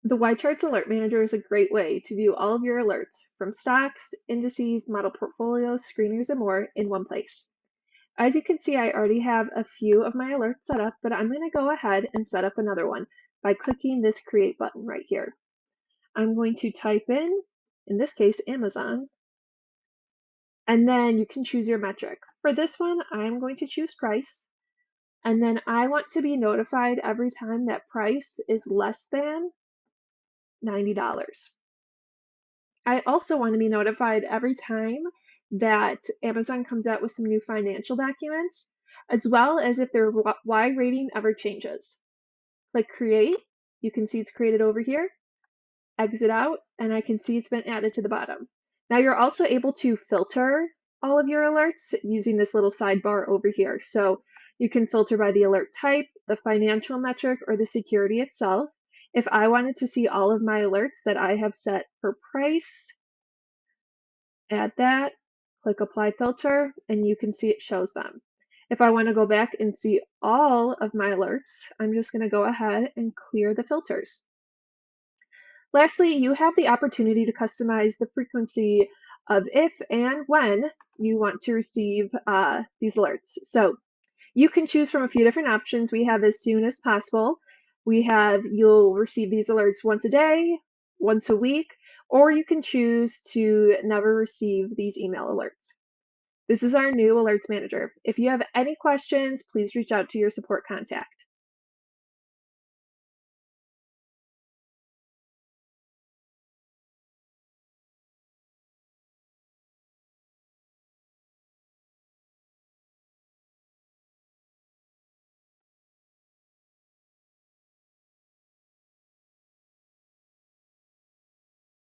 The YCharts Alert Manager is a great way to view all of your alerts from stocks, indices, model portfolios, screeners, and more in one place. As you can see, I already have a few of my alerts set up, but I'm going to go ahead and set up another one by clicking this Create button right here. I'm going to type in this case, Amazon, and then you can choose your metric. For this one, I'm going to choose price, and then I want to be notified every time that price is less than $90. I also want to be notified every time that Amazon comes out with some new financial documents, as well as if their Y rating ever changes. Click Create. You can see it's created over here. Exit out, and I can see it's been added to the bottom. Now you're also able to filter all of your alerts using this little sidebar over here. So you can filter by the alert type, the financial metric, or the security itself. If I wanted to see all of my alerts that I have set for price, add that, click Apply Filter, and you can see it shows them. If I want to go back and see all of my alerts, I'm just going to go ahead and clear the filters. Lastly, you have the opportunity to customize the frequency of if and when you want to receive these alerts. So you can choose from a few different options. We have as soon as possible. We have you'll receive these alerts once a day, once a week, or you can choose to never receive these email alerts. This is our new alerts manager. If you have any questions, please reach out to your support contact.